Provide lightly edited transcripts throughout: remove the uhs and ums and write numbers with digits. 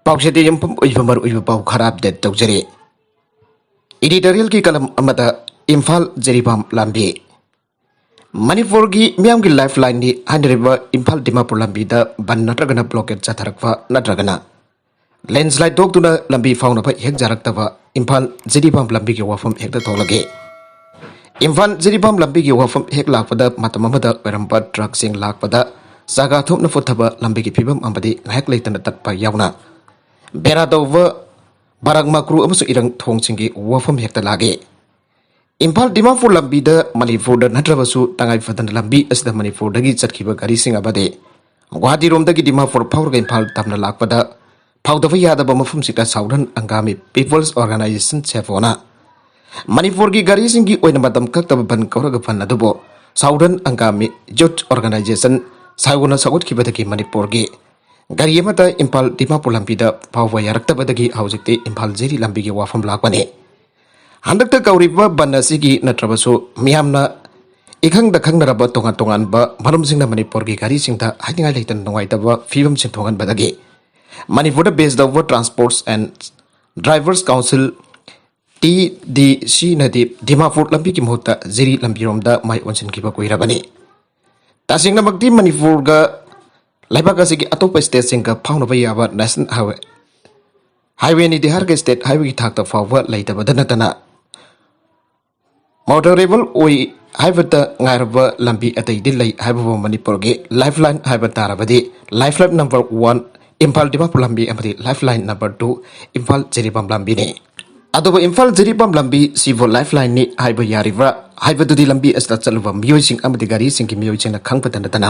ꯄꯥꯎꯆꯦꯗꯤ ꯌꯨꯝꯐꯝ ꯑꯣꯏꯕ ꯃꯔꯨꯑꯣꯏꯕ ꯄꯥꯎ ꯈꯔ ꯑꯞꯗꯦꯠ ꯇꯧꯖꯔꯤ꯫ ꯏꯗꯤꯇꯣꯔꯤꯌꯦꯜꯒꯤ ꯀꯂꯝ ꯑꯃꯗ ꯏꯝꯐꯥꯜ ꯖꯤꯔꯤꯕꯥꯝ ꯂꯝꯕꯤ ꯃꯅꯤꯄꯨꯔꯒꯤ ꯃꯤꯌꯥꯝꯒꯤ ꯂꯥꯏꯐꯂꯥꯏꯟꯅꯤ ꯍꯥꯏꯅꯔꯤꯕ ꯏꯝꯐꯥꯜ ꯗꯤꯃꯥꯄꯨꯔ ꯂꯝꯕꯤꯗ ꯕꯟ ꯅꯠꯇ꯭ꯔꯒꯅ ꯕ꯭ꯂꯣꯀꯦꯠ ꯆꯠꯊꯔꯛꯄ ꯅꯠꯇ꯭ꯔꯒꯅ ꯂꯦꯟꯁ꯭ꯂꯥꯏꯗ ꯊꯣꯛꯇꯨꯅ ꯂꯝꯕꯤ ꯐꯥꯎꯅꯕ ꯍꯦꯛ ꯖꯥꯔꯛꯇꯕ ꯏꯝꯐꯥꯜ ꯖꯤꯔꯤꯕꯥꯝ ꯂꯝꯕꯤꯒꯤ ꯋꯥꯐꯝ ꯍꯦꯛꯇ ꯊꯣꯛꯂꯒꯦ꯫ ꯏꯝꯐꯥꯜ ꯖꯤꯔꯤꯕꯥꯝ ꯂꯝꯕꯤꯒꯤ ꯋꯥꯐꯝ ꯍꯦꯛ ꯂꯥꯛꯄꯗ ꯃꯇꯝ ꯑꯃꯗ ꯑꯣꯏꯔꯝꯕ ꯇ꯭ꯔꯛꯁꯤꯡ ꯂꯥꯛꯄꯗ ꯆꯥꯒꯥ ꯊꯣꯛꯅ ꯐꯨꯠꯊꯕ ꯂꯝꯕꯤꯒꯤ ꯐꯤꯕꯝ ꯑꯃꯗꯤ ꯉꯥꯏꯍꯥꯛ ꯂꯩꯇꯅ ꯇꯠꯄ ꯌꯥꯎꯅ ꯕꯦꯔꯥ ꯇꯧꯕ ꯕꯥꯔꯛ ꯃꯀ꯭ꯔꯨ ꯑꯃꯁꯨꯡ ꯏꯔꯪ ꯊꯣꯡꯁꯤꯡꯒꯤ ꯋꯥꯐꯝ ꯍꯦꯛꯇ ꯂꯥꯛꯑꯦ꯫ ꯏꯝꯐꯥꯜ ꯗꯤꯃꯥꯄꯨꯔ ꯂꯝꯕꯤꯗ ꯃꯅꯤꯄꯨꯔꯗ ꯅꯠꯇ꯭ꯔꯕꯁꯨ ꯇꯉꯥꯏꯐꯗꯅ ꯂꯝꯕꯤ ꯑꯁꯤꯗ ꯃꯅꯤꯄꯨꯔꯗꯒꯤ ꯆꯠꯈꯤꯕ ꯒꯥꯔꯤꯁꯤꯡ ꯑꯃꯗꯤ ꯒꯨꯋꯥꯍꯥꯇꯤꯔꯣꯝꯗꯒꯤ ꯗꯤꯃꯥꯄꯨꯔ ꯐꯥꯎꯔꯒ ꯏꯝꯐꯥꯜ ꯇꯝꯅ ꯂꯥꯛꯄꯗ ꯐꯥꯎꯗꯕ ꯌꯥꯗꯕ ꯃꯐꯝꯁꯤꯗ ꯁꯥꯎꯗꯔꯟ ꯑꯪꯒꯥꯃꯤ ꯄꯤꯄꯜꯁ ꯑꯣꯔꯒꯅꯥꯏꯖꯦꯁꯟ ꯁꯦꯐꯣꯅ ꯃꯅꯤꯄꯨꯔꯒꯤ ꯒꯥꯔꯤꯁꯤꯡꯒꯤ ꯑꯣꯏꯅ ꯃꯇꯝ ꯀꯛꯇꯕ ꯕꯟ ꯀꯧꯔꯒ ꯕꯟ ꯑꯗꯨꯕꯨ ꯁꯥꯎꯗꯔꯟ ꯑꯪꯒꯥꯃꯤ ꯌꯨꯠ ꯑꯣꯔꯒꯅꯥꯏꯖꯦꯁꯟ ꯁꯥꯏꯒꯣꯅ ꯁꯧꯒꯠꯈꯤꯕꯗꯒꯤ ꯃꯅꯤꯄꯨꯔꯒꯤ ꯒꯥꯔꯤ ꯑꯃꯗ ꯏꯝꯐꯥꯜ ꯗꯤꯃꯥꯄꯨꯔ ꯂꯝꯕꯤꯗ ꯐꯥꯎꯕ ꯌꯥꯔꯛꯇꯕꯗꯒꯤ ꯍꯧꯖꯤꯛꯇꯤ ꯏꯝꯐꯥꯜ ꯖꯤꯔꯤ ꯂꯝꯕꯤꯒꯤ ꯋꯥꯐꯝ ꯂꯥꯛꯄꯅꯤ꯫ ꯍꯟꯗꯛꯇ ꯀꯧꯔꯤꯕ ꯕꯟ ꯑꯁꯤꯒꯤ ꯅꯠꯇ꯭ꯔꯕꯁꯨ ꯃꯤꯌꯥꯝꯅ ꯏꯈꯪꯗ ꯈꯪꯅꯔꯕ ꯇꯣꯉꯥꯟ ꯇꯣꯉꯥꯟꯕ ꯃꯔꯝꯁꯤꯡꯅ ꯃꯅꯤꯄꯨꯔꯒꯤ ꯒꯥꯔꯤꯁꯤꯡꯗ ꯍꯥꯏꯅꯤꯡꯉꯥꯏ ꯂꯩꯇꯅ ꯅꯨꯡꯉꯥꯏꯇꯕ ꯐꯤꯕꯝꯁꯤꯡ ꯊꯣꯛꯍꯟꯕꯗꯒꯤ ꯃꯅꯤꯄꯨꯔꯗ ꯕꯦꯁ ꯇꯧꯕ ꯇ꯭ꯔꯥꯟꯁꯄꯣꯔꯠꯁ ꯑꯦꯟ ꯗ꯭ꯔꯥꯏꯚꯔꯁ ꯀꯥꯎꯟꯁꯤꯜ TDCꯅꯗꯤ ꯗꯤꯃꯥꯄꯨꯔ ꯂꯝꯕꯤꯒꯤ ꯃꯍꯨꯠꯇ ꯖꯤꯔꯤ ꯂꯝꯕꯤꯔꯣꯝꯗ ꯃꯥꯏ ꯑꯣꯟꯁꯤꯟꯈꯤꯕ ꯀꯨꯏꯔꯕꯅꯤ꯫ ꯇꯁꯦꯡꯅꯃꯛꯇꯤ ꯃꯅꯤꯄꯨꯔꯒ ꯂꯩꯕꯥꯛ ꯑꯁꯤꯒꯤ ꯑꯇꯣꯞꯄ ꯁ꯭ꯇꯦꯠꯁꯤꯡꯒ ꯐꯥꯎꯅꯕ ꯌꯥꯕ ꯅꯦꯁꯅꯦꯜ ꯍꯥꯏꯋꯦꯅꯤꯗꯤ ꯍꯥꯏꯔꯒ ꯁ꯭ꯇꯦꯠ ꯍꯥꯏꯋꯦꯒꯤ ꯊꯥꯛꯇ ꯐꯥꯎꯕ ꯂꯩꯇꯕꯗ ꯅꯠꯇꯅ ꯃꯣꯇꯣꯔꯦꯕꯜ ꯑꯣꯏ ꯍꯥꯏꯕꯇ ꯉꯥꯏꯔꯕ ꯂꯝꯕꯤ ꯑꯇꯩꯗꯤ ꯂꯩ ꯍꯥꯏꯕꯕꯨ ꯃꯅꯤꯄꯨꯔꯒꯤ ꯂꯥꯏꯐꯂꯥꯏꯟ ꯍꯥꯏꯕ ꯇꯥꯔꯕꯗꯤ ꯂꯥꯏꯐꯂꯥꯏꯟ ꯅꯝꯕꯔ 1 ꯏꯝꯐꯥꯜ ꯗꯤꯃꯥꯄꯨꯔ ꯂꯝꯕꯤ ꯑꯃꯗꯤ ꯂꯥꯏꯐꯂꯥꯏꯟ ꯅꯝꯕꯔ 2 ꯏꯝꯐꯥꯜ ꯖꯤꯔꯤꯕꯥꯝ ꯂꯝꯕꯤꯅꯤ꯫ ꯑꯗꯨꯕꯨ ꯏꯝꯐꯥꯜ ꯖꯤꯔꯤꯕꯥꯝ ꯂꯝꯕꯤ ꯁꯤꯕꯨ ꯂꯥꯏꯐꯂꯥꯏꯟꯅꯤ ꯍꯥꯏꯕ ꯌꯥꯔꯤꯕ꯭ꯔꯥ ꯍꯥꯏꯕꯗꯨꯗꯤ ꯂꯝꯕꯤ ꯑꯁꯤꯗ ꯆꯠꯂꯨꯕ ꯃꯤꯑꯣꯏꯁꯤꯡ ꯑꯃꯗꯤ ꯒꯥꯔꯤꯁꯤꯡꯒꯤ ꯃꯤꯑꯣꯏꯁꯤꯡꯅ ꯈꯪꯕꯇ ꯅꯠꯇꯅ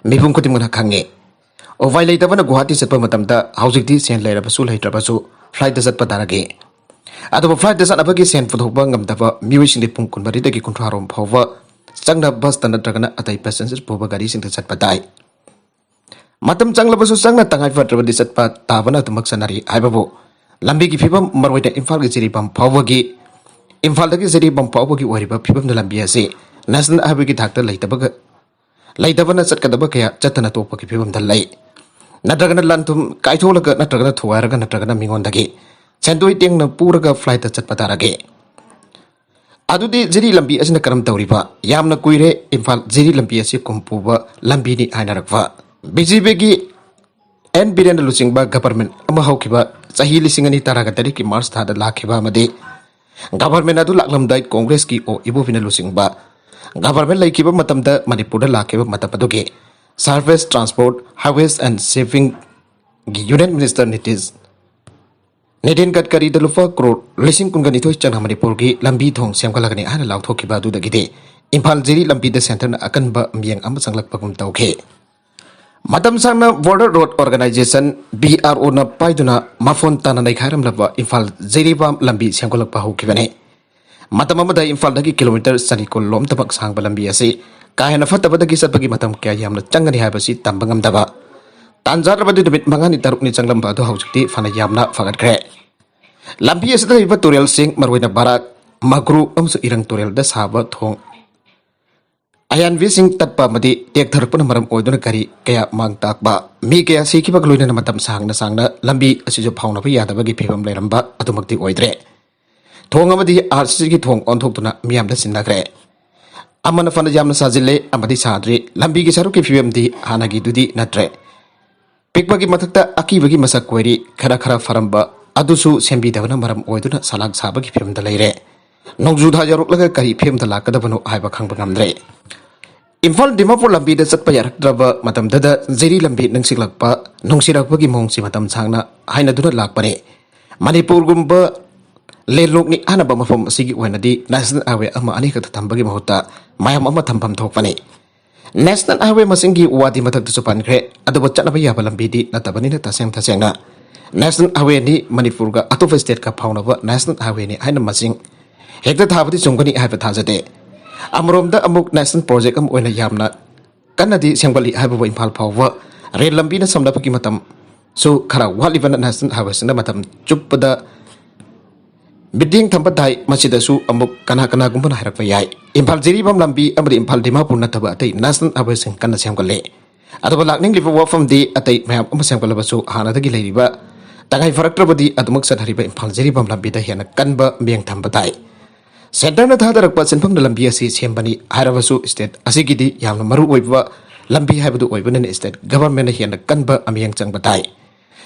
ꯃꯤꯄꯨꯝ ꯈꯨꯗꯤꯡꯃꯛꯅ ꯈꯪꯉꯤ꯫ ꯎꯄꯥꯏ ꯂꯩꯇꯕꯅ ꯒꯨꯋꯥꯍꯥꯇꯤ ꯆꯠꯄ ꯃꯇꯝꯗ ꯍꯧꯖꯤꯛꯇꯤ ꯁꯦꯟ ꯂꯩꯔꯕꯁꯨ ꯂꯩꯇ꯭ꯔꯕꯁꯨ ꯐ꯭ꯂꯥꯏꯠꯇ ꯆꯠꯄ ꯇꯥꯔꯒꯦ꯫ ꯑꯗꯨꯕꯨ ꯐ꯭ꯂꯥꯏꯠꯇ ꯆꯠꯅꯕꯒꯤ ꯁꯦꯟ ꯄꯨꯊꯣꯛꯄ ꯉꯝꯗꯕ ꯃꯤꯑꯣꯏꯁꯤꯡꯗꯤ ꯄꯨꯡ 22ꯗꯒꯤ 60 ꯐꯥꯎꯕ ꯆꯪꯅ ꯕꯁꯇ ꯅꯠꯇ꯭ꯔꯒꯅ ꯑꯇꯩ ꯄꯦꯁꯦꯟꯖꯔ ꯄꯨꯕ ꯒꯥꯔꯤꯁꯤꯡꯗ ꯆꯠꯄ ꯇꯥꯏ꯫ ꯃꯇꯝ ꯆꯪꯂꯕꯁꯨ ꯆꯪꯅ ꯇꯉꯥꯏꯐꯗ꯭ꯔꯕꯗꯤ ꯆꯠꯄ ꯇꯥꯕꯅ ꯑꯗꯨꯃꯛ ꯆꯠꯅꯔꯤ ꯍꯥꯏꯕꯕꯨ ꯂꯝꯕꯤꯒꯤ ꯐꯤꯕꯝ ꯃꯔꯨꯑꯣꯏꯅ ꯏꯝꯐꯥꯜꯒꯤ ꯖꯤꯔꯤꯕꯥꯝ ꯐꯥꯎꯕꯒꯤ ꯏꯝꯐꯥꯜꯗꯒꯤ ꯖꯤꯔꯤꯕꯥꯝ ꯐꯥꯎꯕꯒꯤ ꯑꯣꯏꯔꯤꯕ ꯐꯤꯕꯝꯗ ꯂꯝꯕꯤ ꯑꯁꯤ ꯅꯦꯁꯅꯦꯜ ꯍꯥꯏꯋꯦꯒꯤ ꯊꯥꯛꯇ ꯂꯩꯇꯕꯅ ꯆꯠꯀꯗꯕ ꯀꯌా ꯆꯠꯇꯅ ꯇꯣꯛꯄꯒꯤ ꯐꯤꯕꯝꯗ ꯂꯩ꯫ ꯅꯠꯇ꯭ꯔꯒꯅ ꯂꯟ ꯊꯨꯝ ꯀꯥꯏꯊꯣꯛꯂꯒ ꯅꯠꯇ꯭ꯔꯒꯅ ꯊꯨꯒꯥꯏꯔꯒ ꯅꯠꯇ꯭ꯔꯒꯅ ꯃꯤꯉꯣꯟꯗꯒꯤ ꯁꯦꯟꯗꯣꯏ ꯇꯦꯡꯅ ꯄꯨꯔꯒ ꯐ꯭ꯂꯥꯏꯠꯇ ꯆꯠꯄ ꯇꯥꯔꯒꯦ꯫ ꯑꯗꯨꯗꯤ ꯖꯤꯔꯤ ꯂꯝꯕꯤ ꯑꯁꯤꯅ ꯀꯔꯝ ꯇꯧꯔꯤꯕ ꯌꯥꯝꯅ ꯀꯨꯏꯔꯦ ꯏꯝꯐꯥꯜ ꯖꯤꯔꯤ ꯂꯝꯕꯤ ꯑꯁꯤ ꯀꯨꯝ ꯄꯨꯕ ꯂꯝꯕꯤꯅꯤ ꯍꯥꯏꯅꯔꯛꯄ BJPꯒꯤ N ꯕꯤꯔꯦꯟꯅ ꯂꯨꯆꯤꯡꯕ ꯒꯚꯔꯟꯃꯦꯟ ꯑꯃ ꯍꯧꯈꯤꯕ ꯆꯍꯤ 2013ꯒꯤ ꯃꯥꯔꯆ ꯊꯥꯗ ꯂꯥꯛꯈꯤꯕ ꯑꯃꯗꯤ ꯒꯚꯔꯟꯃꯦꯟ ꯑꯗꯨ ꯂꯥꯛꯂꯝꯗꯥꯏ ꯀꯣꯡꯒ꯭ꯔꯦꯁꯀꯤ ꯏꯕꯣꯕꯤꯅ ꯂꯨꯆꯤꯡꯕ ꯒꯚꯔꯟꯃꯦꯟ ꯂꯩꯈꯤꯕ ꯃꯇꯝꯗ ꯃꯅꯤꯄꯨꯔꯗ ꯂꯥꯛꯈꯤꯕ ꯃꯇꯝ ꯑꯗꯨꯒꯤ ꯁꯔꯐꯦꯁ ꯇ꯭ꯔꯥꯟꯁꯄꯣꯔꯠ ꯍꯥꯏꯋꯦꯁ ꯑꯦꯟ ꯁꯤꯞꯄꯤꯡꯒꯤ ꯌꯨꯅꯤꯌꯟ ꯃꯤꯅꯤꯁꯇꯔ ꯅꯤꯇꯤꯟ ꯒꯗꯀꯔꯤꯗ ꯂꯨꯄꯥ ꯀ꯭ꯔꯣꯔ 12,000 ꯆꯪꯅ ꯃꯅꯤꯄꯨꯔꯒꯤ ꯂꯝꯕꯤ ꯊꯣꯡ ꯁꯦꯝꯒꯠꯂꯒꯅꯤ ꯍꯥꯏꯅ ꯂꯥꯎꯊꯣꯛꯈꯤꯕ ꯑꯗꯨꯗꯒꯤꯗꯤ ꯏꯝꯐꯥꯜ ꯖꯤꯔꯤ ꯂꯝꯕꯤꯗ ꯁꯦꯟꯇꯔꯅ ꯑꯀꯟꯕ ꯃꯤꯠꯌꯦꯡ ꯑꯃ ꯆꯪꯂꯛꯄꯒꯨꯝ ꯇꯧꯈꯤ꯫ ꯃꯇꯝ ꯁꯥꯡꯅ ꯕꯣꯔꯗꯔ ꯔꯣꯗ ꯑꯣꯔꯒꯅꯥꯏꯖꯦꯁꯟ BROꯅ ꯄꯥꯏꯗꯨꯅ ꯃꯐꯣꯟ ꯇꯥꯅ ꯅꯩꯈꯥꯏꯔꯝꯂꯕ ꯏꯝꯐꯥꯜ ꯖꯤꯔꯤꯕꯥꯝ ꯂꯝꯕꯤ ꯁꯦꯝꯒꯠꯂꯛꯄ ꯍꯧꯈꯤꯕꯅꯤ꯫ ꯃꯇꯝ ꯑꯃꯗ ꯏꯝꯐꯥꯜꯗꯒꯤ ꯀꯤꯂꯣꯃꯤꯇꯔ 100 ꯂꯣꯝꯇꯃꯛ ꯁꯥꯡꯕ ꯂꯝꯕꯤ ꯑꯁꯤ ꯀꯥ ꯍꯦꯟꯅ ꯐꯠꯇꯕꯗꯒꯤ ꯆꯠꯄꯒꯤ ꯃꯇꯝ ꯀꯌꯥ ꯌꯥꯝꯅ ꯆꯪꯒꯅꯤ ꯍꯥꯏꯕꯁꯤ ꯇꯝꯕ ꯉꯝꯗꯕ ꯇꯥꯟꯖꯥꯗ꯭ꯔꯕꯗꯤ ꯅꯨꯃꯤꯠ 5-6 ꯆꯪꯂꯝꯕ ꯑꯗꯨ ꯍꯧꯖꯤꯛꯇꯤ ꯐꯅ ꯌꯥꯝꯅ ꯐꯒꯠꯈ꯭ꯔꯦ꯫ ꯂꯝꯕꯤ ꯑꯁꯤꯗ ꯂꯩꯕ ꯇꯨꯔꯦꯜꯁꯤꯡ ꯃꯔꯨꯑꯣꯏꯅ ꯕꯥꯔꯥꯛ ꯃꯒ꯭ꯔꯨ ꯑꯃꯁꯨꯡ ꯏꯔꯪ ꯇꯨꯔꯦꯜꯗ ꯁꯥꯕ ꯊꯣꯡ ꯑꯌꯥꯟꯕꯤꯁꯤꯡ ꯇꯠꯄ ꯑꯃꯗꯤ ꯇꯦꯛꯊꯔꯛꯄꯅ ꯃꯔꯝ ꯑꯣꯏꯗꯨꯅ ꯒꯥꯔꯤ ꯀꯌꯥ ꯃꯥꯡ ꯇꯥꯛꯄ ꯃꯤ ꯀꯌꯥ ꯁꯤꯈꯤꯕꯒ ꯂꯣꯏꯅꯅ ꯃꯇꯝ ꯁꯥꯡꯅ ꯂꯝꯕꯤ ꯑꯁꯤꯁꯨ ꯐꯥꯎꯅꯕ ꯌꯥꯗꯕꯒꯤ ꯐꯤꯕꯝ ꯂꯩꯔꯝꯕ ꯑꯗꯨꯃꯛꯇꯤ ꯑꯣꯏꯗ꯭ꯔꯦ꯫ ꯊꯣꯡ ꯑꯃꯗꯤ RCCꯒꯤ ꯊꯣꯡ ꯑꯣꯟꯊꯣꯛꯇꯨꯅ ꯃꯤꯌꯥꯝꯗ ꯁꯤꯟꯅꯈ꯭ꯔꯦ꯫ ꯑꯃꯅ ꯐꯅ ꯌꯥꯝꯅ ꯁꯥꯖꯤꯜꯂꯦ ꯑꯃꯗꯤ ꯁꯥꯗ꯭ꯔꯤ ꯂꯝꯕꯤꯒꯤ ꯁꯔꯨꯛꯀꯤ ꯐꯤꯕꯝꯗꯤ ꯍꯥꯟꯅꯒꯤꯗꯨꯗꯤ ꯅꯠꯇ꯭ꯔꯦ꯫ ꯄꯤꯛꯄꯒꯤ ꯃꯊꯛꯇ ꯑꯀꯤꯕꯒꯤ ꯃꯁꯛ ꯀꯣꯏꯔꯤ ꯈꯔ ꯐꯔꯝꯕ ꯑꯗꯨꯁꯨ ꯁꯦꯝꯕꯤꯗꯕꯅ ꯃꯔꯝ ꯑꯣꯏꯗꯨꯅ ꯁꯂꯥꯛ ꯁꯥꯕꯒꯤ ꯐꯤꯕꯝꯗ ꯂꯩꯔꯦ꯫ ꯅꯣꯡꯖꯨꯊꯥ ꯌꯧꯔꯛꯂꯒ ꯀꯔꯤ ꯐꯤꯕꯝꯗ ꯂꯥꯛꯀꯗꯕꯅꯣ ꯍꯥꯏꯕ ꯈꯪꯕ ꯉꯝꯗ꯭ꯔꯦ꯫ ꯏꯝꯐꯥꯜ ꯗꯤꯃꯥꯄꯨꯔ ꯂꯝꯕꯤꯗ ꯆꯠꯄ ꯌꯥꯔꯛꯇ꯭ꯔꯕ ꯃꯇꯝꯗꯨꯗ ꯖꯤꯔꯤ ꯂꯝꯕꯤ ꯅꯨꯡꯁꯤꯔꯛꯄꯒꯤ ꯃꯑꯣꯡꯁꯤ ꯃꯇꯝ ꯁꯥꯡꯅ ꯍꯥꯏꯅꯗꯨꯅ ꯂꯥꯛꯄꯅꯤ꯫ ꯃꯅꯤꯄꯨꯔꯒꯨꯝꯕ ꯂꯦꯟꯂꯣꯛꯅꯤ ꯍꯥꯏꯅꯕ ꯃꯐꯝ ꯑꯁꯤꯒꯤ ꯑꯣꯏꯅꯗꯤ ꯅꯦꯁꯅꯦꯜ ꯍꯥꯏꯋꯦ ꯑꯃ ꯑꯅꯤꯈꯛꯇ ꯊꯝꯕꯒꯤ ꯃꯍꯨꯠꯇ ꯃꯌꯥꯝ ꯑꯃ ꯊꯝꯐꯝ ꯊꯣꯛꯄꯅꯤ꯫ ꯅꯦꯁꯅꯦꯜ ꯍꯥꯏꯋꯦ ꯃꯁꯤꯡꯒꯤ ꯋꯥꯗꯤ ꯃꯊꯛꯇꯁꯨ ꯄꯟꯈ꯭ꯔꯦ ꯑꯗꯨꯕꯨ ꯆꯠꯅꯕ ꯌꯥꯕ ꯂꯝꯕꯤꯗꯤ ꯅꯠꯇꯕꯅꯤꯅ ꯇꯁꯦꯡꯅ ꯅꯦꯁꯅꯦꯜ ꯍꯥꯏꯋꯦꯅꯤ ꯃꯅꯤꯄꯨꯔꯒ ꯑꯇꯣꯞꯄ ꯁ꯭ꯇꯦꯠꯀ ꯐꯥꯎꯅꯕ ꯅꯦꯁꯅꯦꯜ ꯍꯥꯏꯋꯦꯅꯤ ꯍꯥꯏꯅ ꯃꯁꯤꯡ ꯍꯦꯛꯇ ꯊꯥꯕꯗꯤ ꯆꯨꯝꯒꯅꯤ ꯍꯥꯏꯕ ꯊꯥꯖꯗꯦ꯫ ꯑꯃꯔꯣꯝꯗ ꯑꯃꯨꯛ ꯅꯦꯁꯅꯦꯜ ꯄ꯭ꯔꯣꯖꯦꯛ ꯑꯃ ꯑꯣꯏꯅ ꯌꯥꯝꯅ ꯀꯟꯅꯗꯤ ꯁꯦꯝꯒꯠꯂꯤ ꯍꯥꯏꯕꯕꯨ ꯏꯝꯐꯥꯜ ꯐꯥꯎꯕ ꯔꯦꯜ ꯂꯝꯕꯤꯅ ꯁꯝꯅꯕꯒꯤ ꯃꯇꯝꯁꯨ ꯈꯔ ꯋꯥꯠꯂꯤꯕꯅ ꯅꯦꯁꯅꯦꯜ ꯍꯥꯏꯋꯦꯁꯤꯡꯅ ꯃꯇꯝ ꯆꯨꯞꯄꯗ ꯃꯤꯠꯌꯦꯡ ꯊꯝꯕ ꯇꯥꯏ꯫ ꯃꯁꯤꯗꯁꯨ ꯑꯃꯨꯛ ꯀꯅꯥꯒꯨꯝꯕꯅ ꯍꯥꯏꯔꯛꯄ ꯌꯥꯏ ꯏꯝꯐꯥꯜ ꯖꯤꯔꯤꯕꯥꯝ ꯂꯝꯕꯤ ꯑꯃꯗꯤ ꯏꯝꯐꯥꯜ ꯗꯤꯃꯥꯄꯨꯔ ꯅꯠꯇꯕ ꯑꯇꯩ ꯅꯦꯁꯅꯦꯜ ꯍꯥꯏꯋꯦꯁꯤꯡ ꯀꯟꯅ ꯁꯦꯝꯒꯠꯂꯤ꯫ ꯑꯗꯨꯕꯨ ꯂꯥꯛꯅꯤꯡꯂꯤꯕ ꯋꯥꯐꯝꯗꯤ ꯑꯇꯩ ꯃꯌꯥꯝ ꯑꯃ ꯁꯦꯝꯒꯠꯂꯕꯁꯨ ꯍꯥꯟꯅꯗꯒꯤ ꯂꯩꯔꯤꯕ Tangai faraktrabadi adumuk sanhariba Imphal Jiribam lambi da hiana kanba miang thamba tai. Center na thadarakpa senpham da lambi asi sembani harabasu state asigidi yamna maru oiba lambi haibadu oibana state government na hiana kanba amiang changba tai.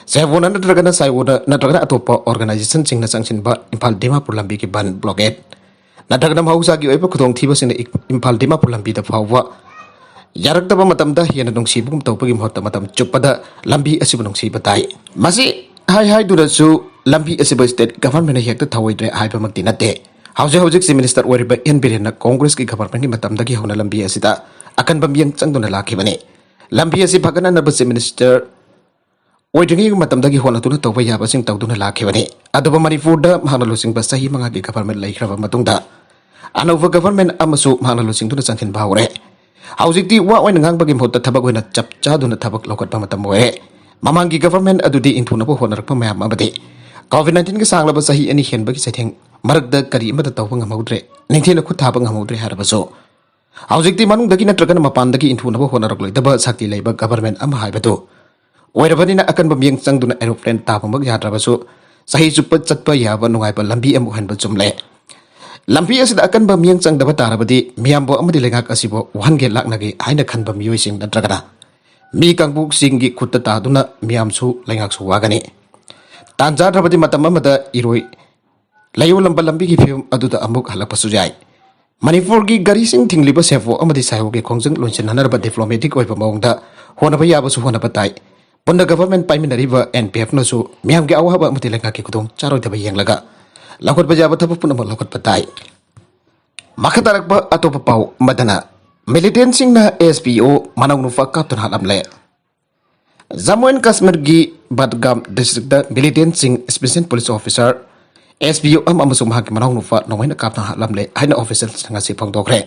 Sewona natragana saiwona natragana atopa organization singna sangsinba Imphal Dimapur lambi ki ban blockade. Natragana mahausa ki oiba khudong thiba singna Imphal Dimapur lambi da phawwa yarakdaba matamda hiana nungsibugum tawpagi mahota matam chupada lambi asibu nungsiba tai. Masi hai durasu lambi asibu state government na hekta thawoidre haiba makti nate. Hauzik si minister wariba NBN na Congress ki government ni matamdagi hona lambi asita akan bambiang changdona lakibane. Lambi asi phagana na si minister oidringi matamdagi hona tuna tawba yaba sing tawduna lakibane. Adoba Manipurda mahana losing ba sahi mga ki government laikhraba matungda anova government amasu mahana losing tuna changkin bawre. Hauzik ti wa oin ngang bagim hota thabak hoina chap chaduna thabak lokat pa matam moe. Mamangi government adudi intuna bo honar pa mayam amade. COVID-19 ki sanglaba sahi ani hen bagi satheng maragda kari imada tawba ngamaudre ningthena khut thaba ngamaudre harabaso. Hauzik ti manung dagi natragana mapandagi intuna bo honar daba sakti leiba government ama haibatu. Oirabani na akan bambiang changduna aeroplane taba mag yadrabaso sahi chupat chatpa yaba nungaiba lambi amu hanba chumle. Lambi asida akan bambiang changdaba tarabadi miyambo amadi lengak asibo wange laknagi haina khanba miyoi sing natragana mi kangbuk singi khutta taduna miyamsu lengak su wagani. Tanja rabadi matam amada iroi layo lamba lambi ki film aduda amuk halakpasu jai. Manipur ki gari sing thingliba sefo amadi sayo ki khongjang lonchen hanarba diplomatic oiba maungda honaba yabasu honaba tai. Punda government paiminariba NPF nasu miyam ki awahaba amadi lengak ki kudong charoi daba yenglaga lakot bajaba thabu puna lakot patai. Makatarakba atopa pau madana militant sing na SPO manang nufa kapton halamle. Jammu and Kashmir gi Badgam district da militant sing special police officer SPO amasung mahaki manang nufa nongay na kapton halamle haina official nga si pangdokre.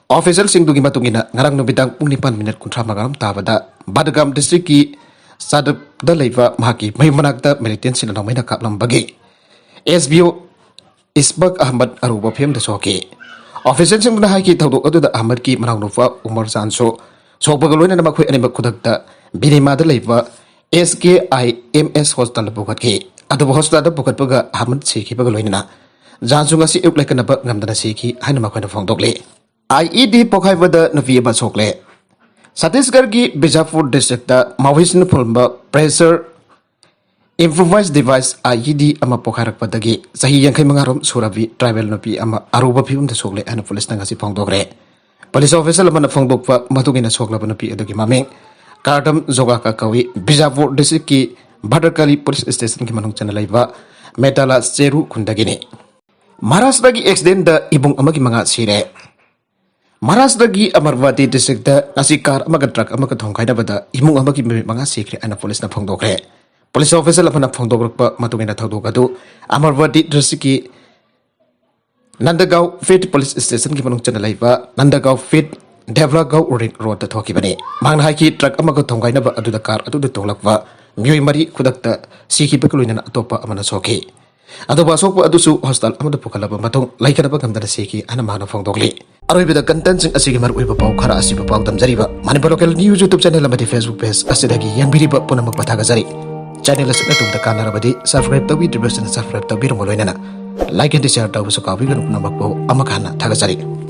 Official sing dugi matungina ngarang nubitang 9 kuntra magaram tabada Badgam district ki sadap da leiva mahaki may managda militant sing nongay na kaplam bagi. SBO Isbak Ahmad Aruba Phem da soke. Official sing nahaki tawdok adu da Ahmad ki manang nufa Umar Sanso sokbagaloina na makhoi animak khudakta binima da leiva SKIMS hospital bukatki adu hospital da bukatpaga Ahmad seki bagaloina jansu ngasi uplaikana ba ngamdana seki haina makhoi na phongdokle. IED pokhaibada navi ba sokle. Chhattisgarh ki Bijapur district da Maoist phulba pressure improvised device IED ama pokharakpadagi sahi yangkai mangarom surabi tribal napi ama aruba phim da sokle ana police na ngasi phongdokre. Police officer lamana phongdokpa matugina soklaba napi adugi mameng Kardam Zogaka kawi Bijapur district ki Bhadarkali police station ki manung chana laiba Metala Cheru khundagini. Maharashtra ki accident da ibung amagi manga sire. Maharashtra ki Amarvati district da ngasi car amaga truck amaga thongkai na bada imung amagi manga sikre ana police na phongdokre. Police officer lamana phongdokpa matugina thodokadu Amarvati district ki Nandagaon Fit police station ki manung chana laiba Nandagaon Fit Devlagaon ring road da thoki bane mangna haki truck amaga thongkai na ba adu da car adu da tonglakwa mioi mari khudakta sikhi bakloina atopa amana soke adu ba sokpa adu su hostel amada pukalaba matong laikana ba gamdana sikhi ana mana phongdokli aroibida content sing asigi mar uiba pau khara asiba pau damjariba Manipur local news YouTube channel amadi Facebook page asidagi yangbiriba punamak pathaga jari channel asina tumda kanarabadi subscribe tawi division subscribe tawi romoloina like and share tawi su kawi ganu punamak pau amakana thaga jari.